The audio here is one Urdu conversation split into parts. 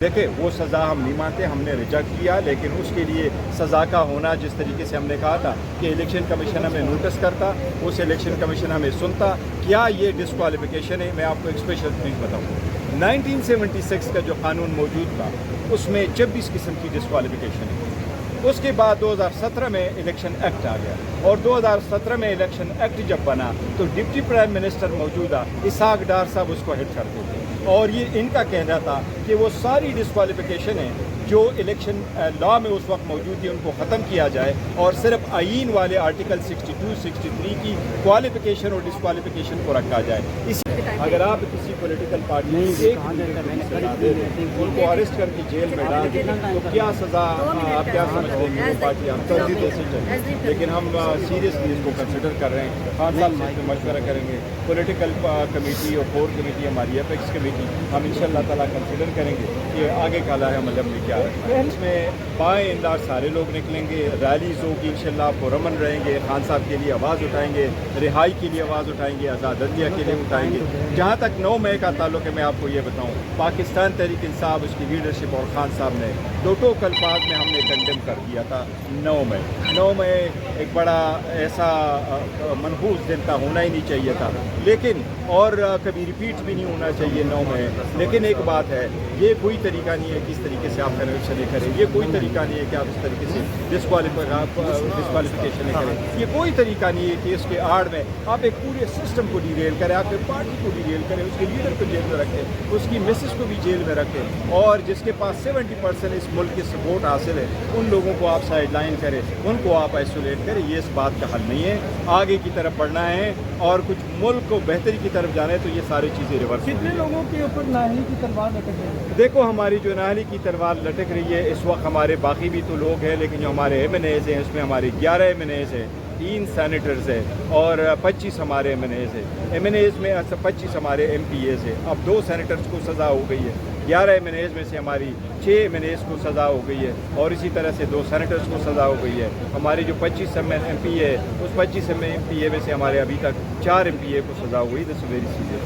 دیکھیں وہ سزا ہم نہیں مانتے، ہم نے ریجیکٹ کیا، لیکن اس کے لیے سزا کا ہونا جس طریقے سے ہم نے کہا تھا کہ الیکشن کمیشن ہمیں نوٹس کرتا، اس الیکشن کمیشن ہمیں سنتا، کیا یہ ڈسکوالیفیکیشن ہے؟ میں آپ کو ایک اسپیشل چیز بتاؤں، 1976 کا جو قانون موجود تھا اس میں 26 قسم کی ڈسکوالیفیکیشن ہے۔ اس کے بعد 2017 میں الیکشن ایکٹ آ گیا، اور 2017 میں الیکشن ایکٹ جب بنا تو ڈپٹی پرائم منسٹر موجودہ اسحاق ڈار صاحب اس کو ہیڈ کرتے تھے، اور یہ ان کا کہنا تھا کہ وہ ساری ڈسکوالیفیکیشن ہیں جو الیکشن لا میں اس وقت موجود تھی ان کو ختم کیا جائے، اور صرف آئین والے آرٹیکل 62 63 کی کوالیفیکیشن اور ڈسکوالیفیکیشن کو رکھا جائے۔ اگر آپ کسی پولیٹیکل پارٹی ان کو اریسٹ کر کے جیل میں ڈال دیں تو کیا سزا آپ کیا سمجھتے ہیں کہ وہ پارٹی آپ سے چلے؟ لیکن ہم سیریسلی اس کو کنسیڈر کر رہے ہیں، خان صاحب سے اس پہ مشورہ کریں گے، پولیٹیکل کمیٹی اور کور کمیٹی ہماری ایپیکس کمیٹی، ہم انشاءاللہ تعالیٰ کنسیڈر کریں گے کہ آگے کا لاہ عمل میں کیا رکھنا ہے۔ اس میں بائیں اندار سارے لوگ نکلیں گے، ریلیز ہوگی انشاءاللہ، پرامن رہیں گے، خان صاحب کے لیے آواز اٹھائیں گے، رہائی کے لیے آواز اٹھائیں گے، آزاد عدلیہ کے لیے اٹھائیں گے۔ جہاں تک 9 مئی کا تعلق ہے، میں آپ کو یہ بتاؤں، پاکستان تحریک انصاف، اس کی لیڈرشپ اور خان صاحب نے دو ٹوک الفاظ میں ہم نے کنڈیم کر دیا تھا 9 مئی ایک بڑا ایسا منحوس دن تھا، ہونا ہی نہیں چاہیے تھا، لیکن اور کبھی ریپیٹ بھی نہیں ہونا چاہیے 9 مئی۔ لیکن ایک بات ہے، یہ کوئی طریقہ نہیں ہے کہ اس طریقے سے آپ کنوینشن کریں، یہ کوئی طریقہ نہیں ہے کہ آپ اس طریقے سے ڈسکوالیفیکیشن کریں، یہ کوئی طریقہ نہیں ہے کہ اس کے آڑ میں آپ ایک پورے سسٹم کو ڈیریل کریں، آپ ایک پارٹی کو ڈیریل کریں، اس کے لیڈر کو جیل میں رکھیں، اس کی مسز کو بھی جیل میں رکھیں، اور جس کے پاس 70% اس ملک کی سپورٹ حاصل ہے ان لوگوں کو آپ سائڈ لائن کریں، ان کو آپ آئسولیٹ کریں۔ یہ اس بات کا حل نہیں ہے، آگے کی طرف بڑھنا ہے اور کچھ ملک کو بہتری کی طرف جانا ہے تو یہ ساری چیزیں ریورس۔ کتنے لوگوں کے اوپر نااہلی کی تلوار لٹک رہی ہے؟ دیکھو ہماری جو نااہلی کی تلوار لٹک رہی ہے اس وقت، ہمارے باقی بھی تو لوگ ہیں، لیکن جو ہمارے ایم این ایز ہیں اس میں ہمارے 11 ایم این ایز ہیں، 3 سینیٹرز ہیں اور 25 ہمارے ایم این ایز ہیں۔ ایم این ایز میں 25 ہمارے ایم پی ایز ہیں۔ اب 2 سینیٹرز کو سزا ہو گئی ہے، 11 ایم این ایز میں سے ہماری 6 ایم این ایز کو سزا ہو گئی ہے، اور اسی طرح سے 2 سینیٹرز کو سزا ہو گئی ہے۔ ہماری جو 25 ایم پی ہے اس 25 ایم پی اے میں سے ہمارے ابھی تک 4 ایم پی اے کو سزا ہو گئی۔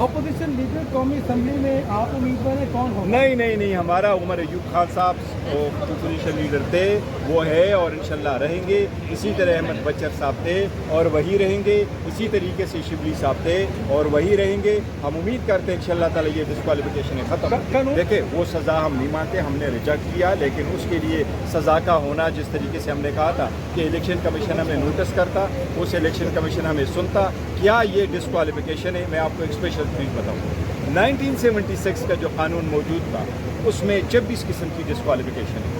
اپوزیشن لیڈر قومی اسمبلی میں آپ امیدوار ہیں، کون ہوگا؟ نہیں، ہمارا عمر ایوب خان صاحب اپوزیشن لیڈر تھے، وہ ہے اور انشاءاللہ رہیں گے، اسی طرح احمد بچر صاحب تھے اور وہی رہیں گے، اسی طریقے سے شبلی صاحب تھے اور وہی رہیں گے۔ ہم امید کرتے ہیں انشاءاللہ تعالیٰ یہ ڈسکوالیفیکیشن ختم۔ دیکھیں وہ سزا ہم نہیں مانتے، ہم نے ریجیکٹ کیا، لیکن اس کے لیے سزا کا ہونا جس طریقے سے ہم نے کہا تھا کہ الیکشن کمیشن ہمیں نوٹس کرتا، اس الیکشن کمیشن ہمیں سنتا، کیا یہ ڈسکوالیفیکیشن ہے؟ میں آپ کو ایک اسپیشل چیز بتاؤں، 1976 کا جو قانون موجود تھا اس میں 26 قسم کی ڈسکوالیفیکیشن ہے۔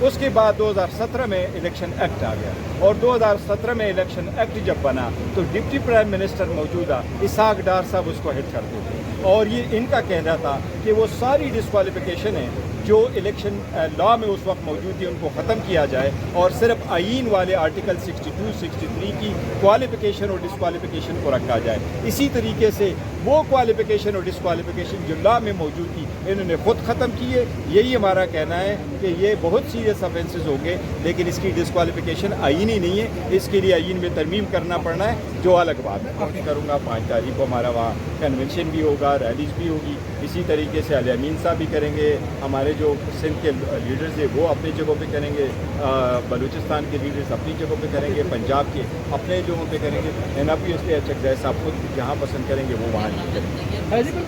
اس کے بعد 2017 میں الیکشن ایکٹ آ گیا، اور 2017 میں الیکشن ایکٹ جب بنا تو ڈپٹی پرائم منسٹر موجودہ اسحاق ڈار صاحب اس کو ہیڈ کرتے تھے، اور یہ ان کا کہنا تھا کہ وہ ساری ڈسکوالیفیکیشن ہیں جو الیکشن لا میں اس وقت موجود تھی ان کو ختم کیا جائے، اور صرف آئین والے آرٹیکل 62 63 کی کوالیفیکیشن اور ڈسکوالیفیکیشن کو رکھا جائے۔ اسی طریقے سے وہ کوالیفیکیشن اور ڈسکوالیفیکیشن جو لا میں موجود تھی انہوں نے خود ختم کی ہے۔ یہی ہمارا کہنا ہے کہ یہ بہت سیریس آفینسز ہوں گے، لیکن اس کی ڈسکوالیفیکیشن آئینی نہیں ہے، اس کے لیے آئین میں ترمیم کرنا پڑنا ہے، جو الگ بات ہے۔ کوشش کروں گا 5 تاریخ کو ہمارا وہاں کنونشن بھی ہوگا، ریلیز بھی ہوگی، اسی طریقے سے علی امین صاحب بھی کریں گے، ہمارے جو سندھ کے لیڈرز ہیں وہ اپنی جگہوں پہ کریں گے، بلوچستان کے لیڈرز اپنی جگہوں پہ کریں گے، پنجاب کے اپنے جگہوں پہ کریں گے، این آئی پی ایس کے چکزئی صاحب خود جہاں پسند کریں گے وہ وہاں کریں گے۔